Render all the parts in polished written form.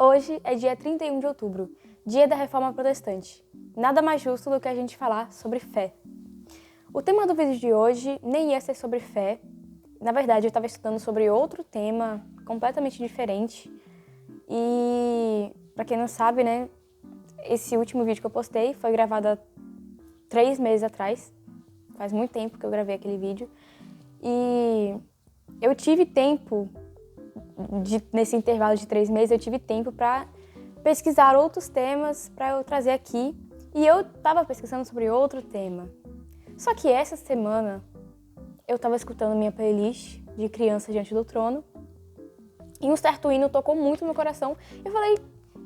Hoje é dia 31 de outubro, dia da Reforma Protestante. Nada mais justo do que a gente falar sobre fé. O tema do vídeo de hoje nem ia ser sobre fé. Na verdade, eu estava estudando sobre outro tema completamente diferente. E, para quem não sabe, né, esse último vídeo que eu postei foi gravado há 3 meses atrás. Faz muito tempo que eu gravei aquele vídeo. E eu tive tempo, nesse intervalo de 3 meses, eu tive tempo para pesquisar outros temas para eu trazer aqui. E eu estava pesquisando sobre outro tema. Só que essa semana eu estava escutando minha playlist de Criança Diante do Trono e um certo hino tocou muito no meu coração. Eu falei,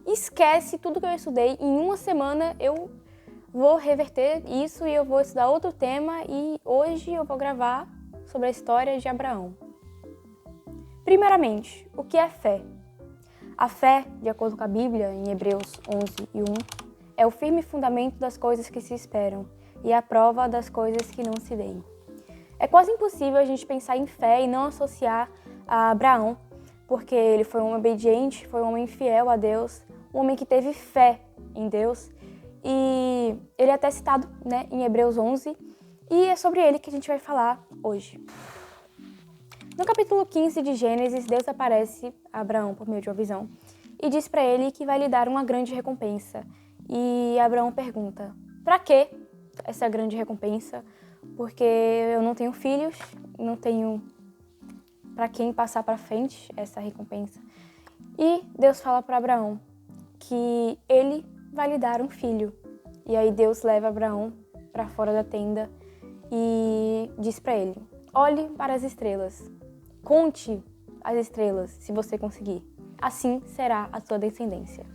esquece tudo que eu estudei, em uma semana eu vou reverter isso e eu vou estudar outro tema e hoje eu vou gravar sobre a história de Abraão. Primeiramente, o que é fé? A fé, de acordo com a Bíblia, em Hebreus 11:1, é o firme fundamento das coisas que se esperam e a prova das coisas que não se veem. É quase impossível a gente pensar em fé e não associar a Abraão, porque ele foi um homem obediente, foi um homem fiel a Deus, um homem que teve fé em Deus. E ele é até citado, né, em Hebreus 11, e é sobre ele que a gente vai falar hoje. No capítulo 15 de Gênesis, Deus aparece a Abraão por meio de uma visão e diz para ele que vai lhe dar uma grande recompensa. E Abraão pergunta, para que essa grande recompensa? Porque eu não tenho filhos, não tenho para quem passar para frente essa recompensa. E Deus fala para Abraão que ele vai lhe dar um filho. E aí Deus leva Abraão para fora da tenda e diz para ele, olhe para as estrelas, conte as estrelas se você conseguir. Assim será a sua descendência.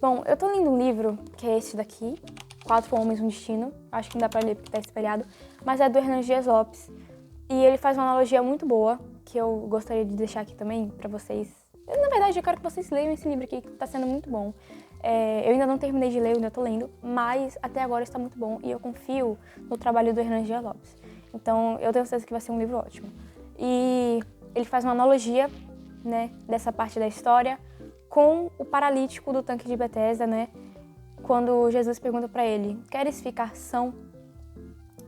Bom, eu tô lendo um livro que é esse daqui, 4 Homens, um Destino. Acho que não dá pra ler porque tá espelhado, mas é do Hernán Dias Lopes. E ele faz uma analogia muito boa, que eu gostaria de deixar aqui também pra vocês. Na verdade, eu quero que vocês leiam esse livro aqui, que tá sendo muito bom. Eu ainda não terminei de ler, eu ainda tô lendo, mas até agora está muito bom e eu confio no trabalho do Hernán Dias Lopes. Então, eu tenho certeza que vai ser um livro ótimo. E ele faz uma analogia, né, dessa parte da história com o paralítico do tanque de Betesda, né? Quando Jesus pergunta para ele, queres ficar são?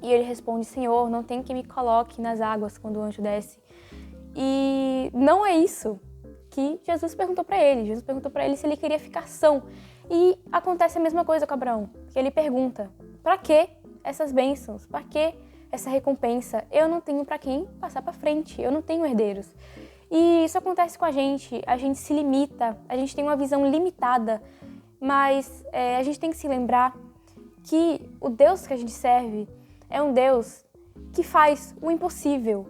E ele responde, Senhor, não tem que me coloque nas águas quando o anjo desce. E não é isso que Jesus perguntou para ele. Jesus perguntou para ele se ele queria ficar são. E acontece a mesma coisa com Abraão, que ele pergunta, para que essas bênçãos? Para que essa recompensa? Eu não tenho para quem passar para frente, eu não tenho herdeiros. E isso acontece com a gente se limita, a gente tem uma visão limitada, mas a gente tem que se lembrar que o Deus que a gente serve é um Deus que faz o impossível.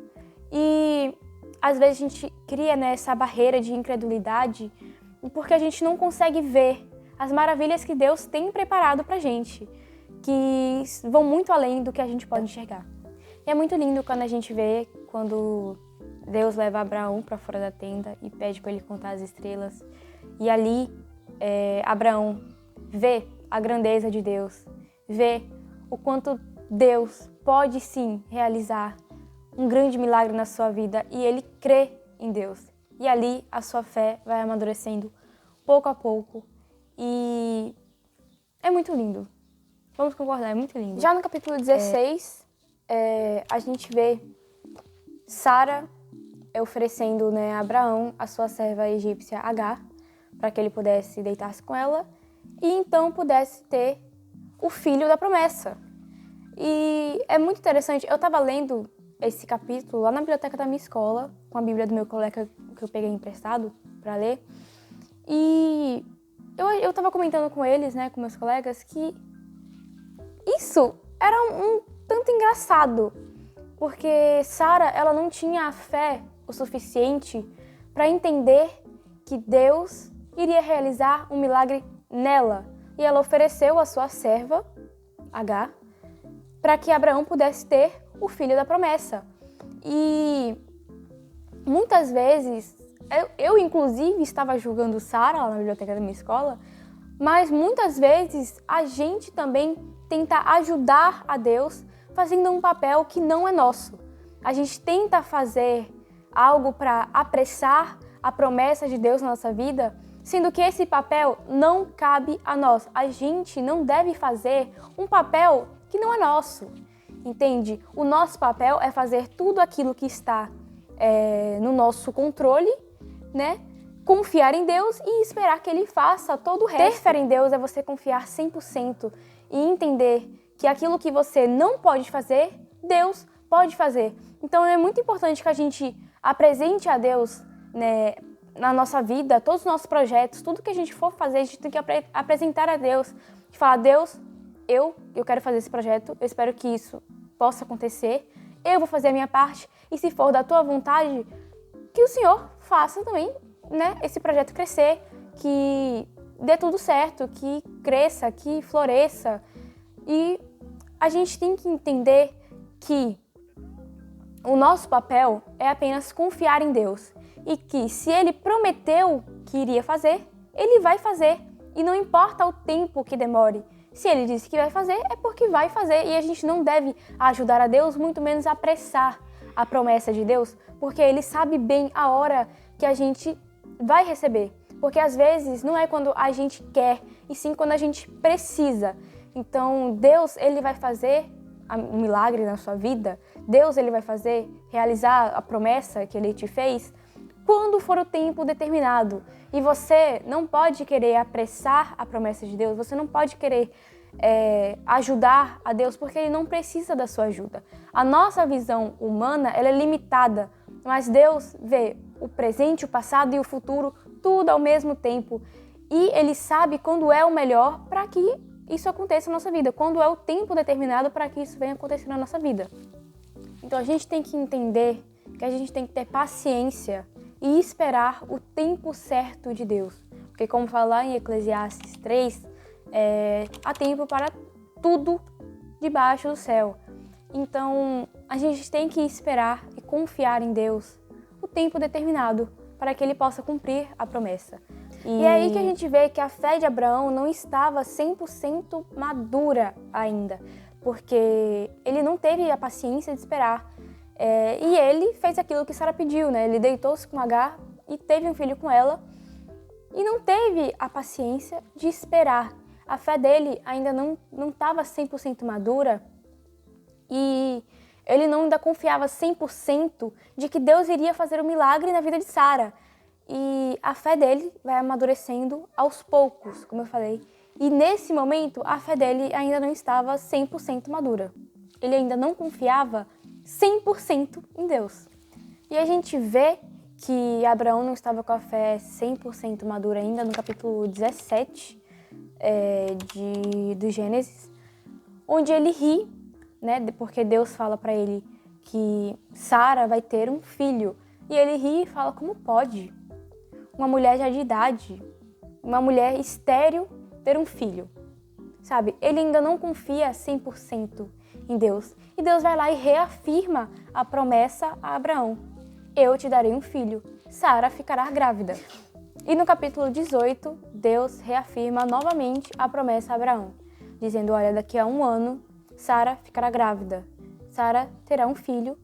E às vezes a gente cria, né, essa barreira de incredulidade porque a gente não consegue ver as maravilhas que Deus tem preparado pra gente, que vão muito além do que a gente pode enxergar. E é muito lindo quando a gente vê quando Deus leva Abraão para fora da tenda e pede para ele contar as estrelas. E ali, Abraão vê a grandeza de Deus, vê o quanto Deus pode sim realizar um grande milagre na sua vida e ele crê em Deus. E ali a sua fé vai amadurecendo pouco a pouco e é muito lindo. Vamos concordar, é muito lindo. Já no capítulo 16, a gente vê Sara oferecendo, né, a Abraão a sua serva egípcia Agar, para que ele pudesse deitar-se com ela e então pudesse ter o filho da promessa. E é muito interessante, eu estava lendo esse capítulo lá na biblioteca da minha escola, com a Bíblia do meu colega que eu peguei emprestado para ler, e eu estava comentando com eles, né, com meus colegas, que isso era um tanto engraçado, porque Sara, ela não tinha a fé o suficiente para entender que Deus iria realizar um milagre nela. E ela ofereceu a sua serva, Agar, para que Abraão pudesse ter o filho da promessa. E muitas vezes, eu inclusive estava julgando Sara lá na biblioteca da minha escola, mas muitas vezes a gente também tenta ajudar a Deus fazendo um papel que não é nosso. A gente tenta fazer algo para apressar a promessa de Deus na nossa vida sendo que esse papel não cabe a nós. A gente não deve fazer um papel que não é nosso, entende? O nosso papel é fazer tudo aquilo que está no nosso controle, né? Confiar em Deus e esperar que Ele faça todo o resto. Ter fé em Deus é você confiar 100% e entender que aquilo que você não pode fazer, Deus pode fazer. Então é muito importante que a gente apresente a Deus, né, na nossa vida, todos os nossos projetos, tudo que a gente for fazer, a gente tem que apresentar a Deus. E falar, Deus, eu quero fazer esse projeto, eu espero que isso possa acontecer, eu vou fazer a minha parte, e se for da tua vontade, que o Senhor faça também, né, esse projeto crescer, que dê tudo certo, que cresça, que floresça. E a gente tem que entender que o nosso papel é apenas confiar em Deus e que se Ele prometeu que iria fazer, Ele vai fazer e não importa o tempo que demore. Se Ele disse que vai fazer, é porque vai fazer e a gente não deve ajudar a Deus, muito menos apressar a promessa de Deus, porque Ele sabe bem a hora que a gente vai receber. Porque às vezes não é quando a gente quer, e sim quando a gente precisa. Então Deus, Ele vai fazer um milagre na sua vida, Deus, Ele vai fazer, realizar a promessa que Ele te fez, quando for o tempo determinado. E você não pode querer apressar a promessa de Deus, você não pode querer ajudar a Deus, porque Ele não precisa da sua ajuda. A nossa visão humana, ela é limitada, mas Deus vê o presente, o passado e o futuro, tudo ao mesmo tempo. E Ele sabe quando é o melhor para que isso aconteça na nossa vida, quando é o tempo determinado para que isso venha acontecer na nossa vida. Então a gente tem que entender que a gente tem que ter paciência e esperar o tempo certo de Deus. Porque como fala em Eclesiastes 3, há tempo para tudo debaixo do céu. Então a gente tem que esperar e confiar em Deus o tempo determinado para que Ele possa cumprir a promessa. E é aí que a gente vê que a fé de Abraão não estava 100% madura ainda, porque ele não teve a paciência de esperar. E ele fez aquilo que Sara pediu, né? Ele deitou-se com Agar e teve um filho com ela e não teve a paciência de esperar. A fé dele ainda não estava 100% madura e ele não ainda confiava 100% de que Deus iria fazer um milagre na vida de Sara. E a fé dele vai amadurecendo aos poucos, como eu falei. E nesse momento, a fé dele ainda não estava 100% madura. Ele ainda não confiava 100% em Deus. E a gente vê que Abraão não estava com a fé 100% madura ainda no capítulo 17 do Gênesis, onde ele ri, né, porque Deus fala para ele que Sara vai ter um filho. E ele ri e fala, como pode? Uma mulher já de idade, uma mulher estéril ter um filho, sabe? Ele ainda não confia 100% em Deus. E Deus vai lá e reafirma a promessa a Abraão. Eu te darei um filho, Sara ficará grávida. E no capítulo 18, Deus reafirma novamente a promessa a Abraão, dizendo, olha, daqui a 1 ano, Sara ficará grávida. Sara terá um filho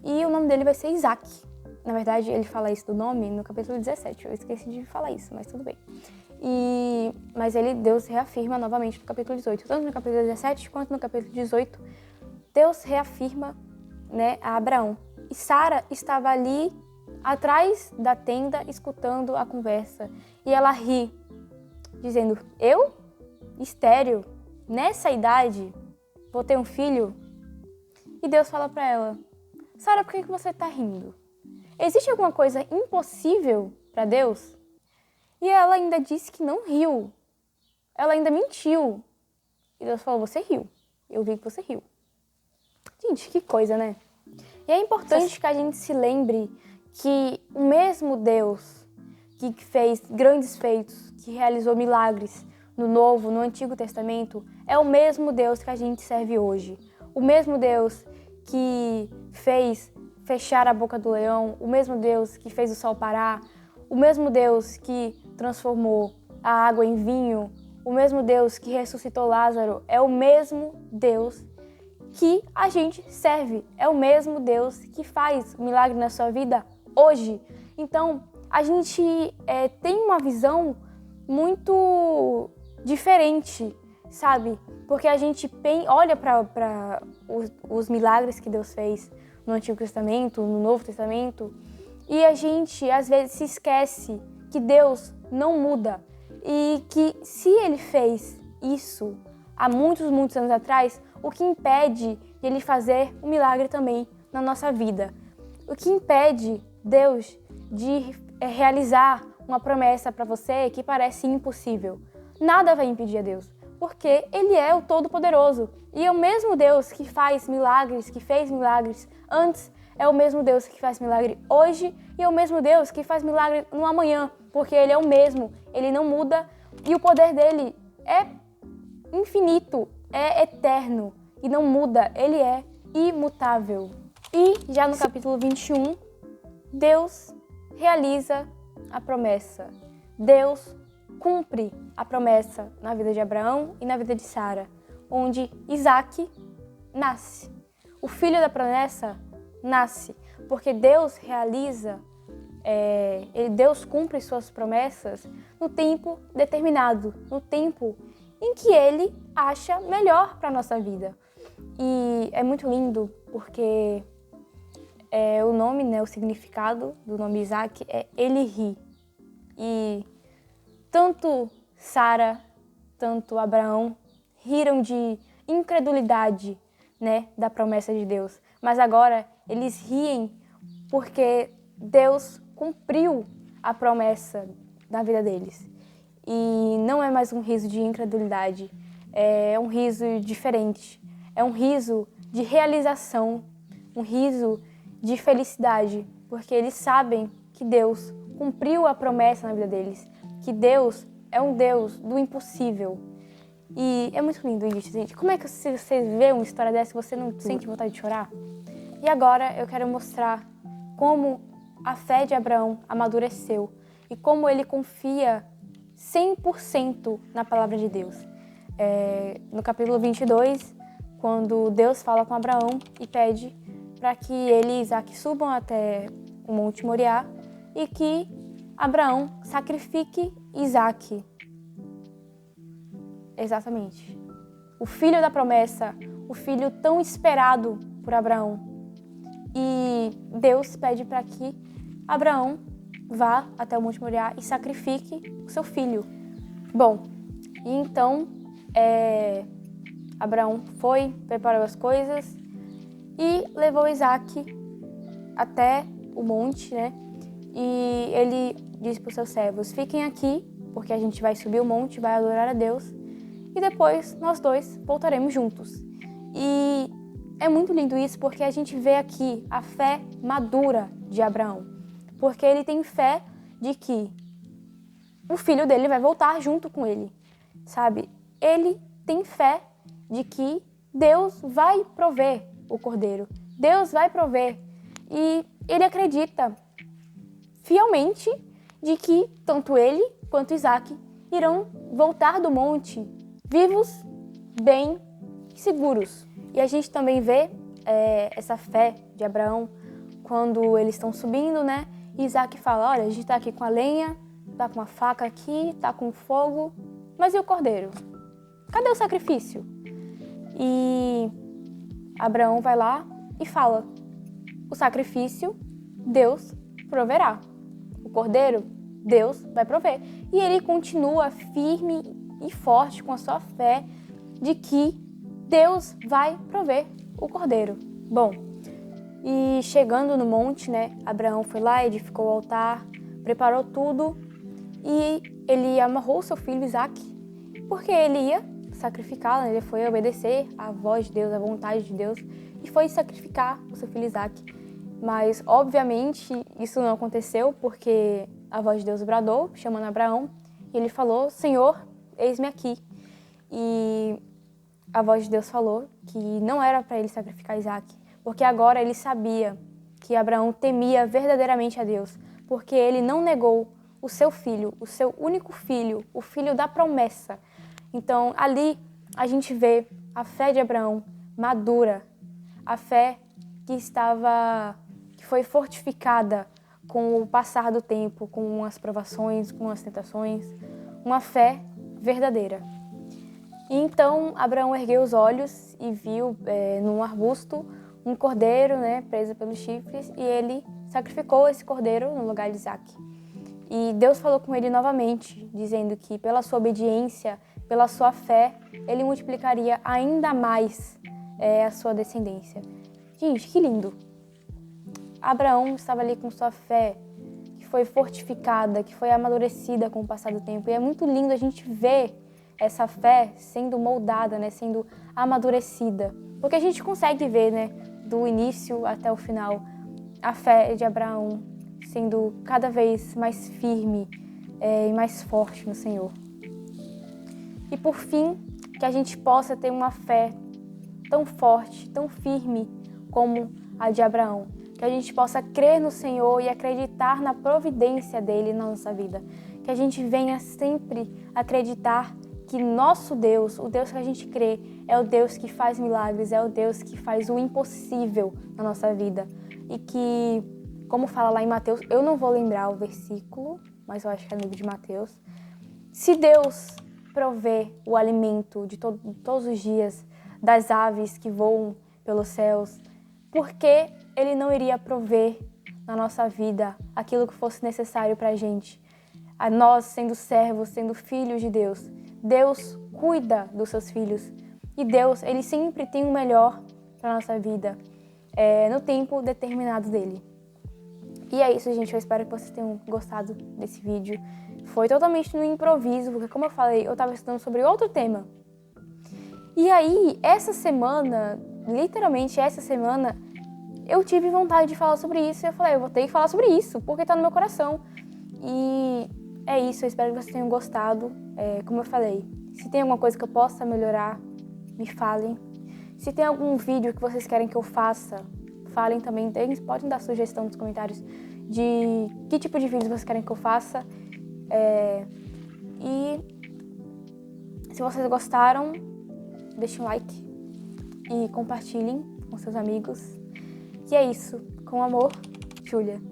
e o nome dele vai ser Isaac. Na verdade, ele fala isso do nome no capítulo 17. Eu esqueci de falar isso, mas tudo bem. Mas Deus reafirma novamente no capítulo 18. Tanto no capítulo 17 quanto no capítulo 18, Deus reafirma, né, a Abraão. E Sara estava ali atrás da tenda escutando a conversa. E ela ri, dizendo, eu? Estéril? Nessa idade? Vou ter um filho? E Deus fala para ela, Sara, por que você está rindo? Existe alguma coisa impossível para Deus? E ela ainda disse que não riu. Ela ainda mentiu. E Deus falou, você riu. Eu vi que você riu. Gente, que coisa, né? E é importante que a gente se lembre que o mesmo Deus que fez grandes feitos, que realizou milagres no Novo, no Antigo Testamento, é o mesmo Deus que a gente serve hoje. O mesmo Deus que fez fechar a boca do leão, o mesmo Deus que fez o sol parar, o mesmo Deus que transformou a água em vinho, o mesmo Deus que ressuscitou Lázaro, é o mesmo Deus que a gente serve, é o mesmo Deus que faz milagre na sua vida hoje. Então, a gente tem uma visão muito diferente, sabe? Porque a gente olha para os milagres que Deus fez no Antigo Testamento, no Novo Testamento, e a gente às vezes se esquece que Deus não muda e que se Ele fez isso há muitos, muitos anos atrás, o que impede de Ele fazer um milagre também na nossa vida? O que impede Deus de realizar uma promessa para você que parece impossível? Nada vai impedir a Deus, porque Ele é o Todo-Poderoso. E é o mesmo Deus que faz milagres, que fez milagres antes, é o mesmo Deus que faz milagre hoje e é o mesmo Deus que faz milagre no amanhã, porque Ele é o mesmo, Ele não muda e o poder dele é infinito, é eterno e não muda, Ele é imutável. E já no capítulo 21, Deus realiza a promessa. Deus cumpre a promessa na vida de Abraão e na vida de Sara, onde Isaac nasce. O filho da promessa nasce, porque Deus realiza, Deus cumpre suas promessas no tempo determinado, no tempo em que Ele acha melhor para a nossa vida. E é muito lindo, porque o nome, o significado do nome Isaac é Ele ri. E tanto Sara, tanto Abraão riram de incredulidade, da promessa de Deus. Mas agora eles riem porque Deus cumpriu a promessa da vida deles. E não é mais um riso de incredulidade, é um riso diferente. É um riso de realização, um riso de felicidade, porque eles sabem que Deus cumpriu a promessa na vida deles, que Deus é um Deus do impossível. E é muito lindo isso, gente. Como é que você vê uma história dessa e você não sente vontade de chorar? E agora eu quero mostrar como a fé de Abraão amadureceu e como ele confia 100% na palavra de Deus. No capítulo 22, quando Deus fala com Abraão e pede para que ele e Isaac subam até o Monte Moriá e que Abraão sacrifique Isaac. Exatamente. O filho da promessa, o filho tão esperado por Abraão. E Deus pede para que Abraão vá até o Monte Moriá e sacrifique o seu filho. Bom, e então Abraão foi, preparou as coisas e levou Isaac até o monte, E ele disse para os seus servos: fiquem aqui, porque a gente vai subir o monte, vai adorar a Deus, e depois nós dois voltaremos juntos. E é muito lindo isso, porque a gente vê aqui a fé madura de Abraão, porque ele tem fé de que o filho dele vai voltar junto com ele, sabe? Ele tem fé de que Deus vai prover o cordeiro, Deus vai prover, e ele acredita fielmente de que tanto ele quanto Isaac irão voltar do monte vivos, bem e seguros. E a gente também vê essa fé de Abraão quando eles estão subindo, E Isaac fala: olha, a gente está aqui com a lenha, tá com a faca aqui, tá com fogo, mas e o cordeiro? Cadê o sacrifício? E Abraão vai lá e fala: o sacrifício Deus proverá. O cordeiro Deus vai prover. E ele continua firme e forte com a sua fé de que Deus vai prover o cordeiro. Bom, e chegando no monte, Abraão foi lá, edificou o altar, preparou tudo e ele amarrou seu filho Isaac, porque ele ia sacrificá-lo, ele foi obedecer à voz de Deus, à vontade de Deus, e foi sacrificar o seu filho Isaac. Mas, obviamente, isso não aconteceu, porque a voz de Deus bradou, chamando Abraão, e ele falou: Senhor, eis-me aqui. E a voz de Deus falou que não era para ele sacrificar Isaac, porque agora ele sabia que Abraão temia verdadeiramente a Deus, porque ele não negou o seu filho, o seu único filho, o filho da promessa. Então, ali a gente vê a fé de Abraão madura, a fé que foi fortificada com o passar do tempo, com as provações, com as tentações, uma fé verdadeira. E então Abraão ergueu os olhos e viu num arbusto um cordeiro, preso pelos chifres, e ele sacrificou esse cordeiro no lugar de Isaac. E Deus falou com ele novamente, dizendo que pela sua obediência, pela sua fé, ele multiplicaria ainda mais a sua descendência. Gente, que lindo! Abraão estava ali com sua fé, que foi fortificada, que foi amadurecida com o passar do tempo. E é muito lindo a gente ver essa fé sendo moldada, sendo amadurecida. Porque a gente consegue ver, do início até o final, a fé de Abraão sendo cada vez mais firme e mais forte no Senhor. E por fim, que a gente possa ter uma fé tão forte, tão firme como a de Abraão. Que a gente possa crer no Senhor e acreditar na providência dele na nossa vida. Que a gente venha sempre acreditar que nosso Deus, o Deus que a gente crê, é o Deus que faz milagres, é o Deus que faz o impossível na nossa vida. E que, como fala lá em Mateus, eu não vou lembrar o versículo, mas eu acho que é no livro de Mateus. Se Deus provê o alimento de todos os dias das aves que voam pelos céus, por que Ele não iria prover na nossa vida aquilo que fosse necessário para a gente? A nós, sendo servos, sendo filhos de Deus. Deus cuida dos seus filhos. E Deus, Ele sempre tem o melhor para a nossa vida, no tempo determinado dEle. E é isso, gente. Eu espero que vocês tenham gostado desse vídeo. Foi totalmente no improviso, porque como eu falei, eu estava estudando sobre outro tema. E aí, essa semana, literalmente essa semana, eu tive vontade de falar sobre isso. E eu falei, eu vou ter que falar sobre isso, porque tá no meu coração. E é isso, eu espero que vocês tenham gostado. Como eu falei, se tem alguma coisa que eu possa melhorar, me falem. Se tem algum vídeo que vocês querem que eu faça, falem também. Eles podem dar sugestão nos comentários de que tipo de vídeos vocês querem que eu faça. E se vocês gostaram, deixem um like e compartilhem com seus amigos. E é isso. Com amor, Júlia.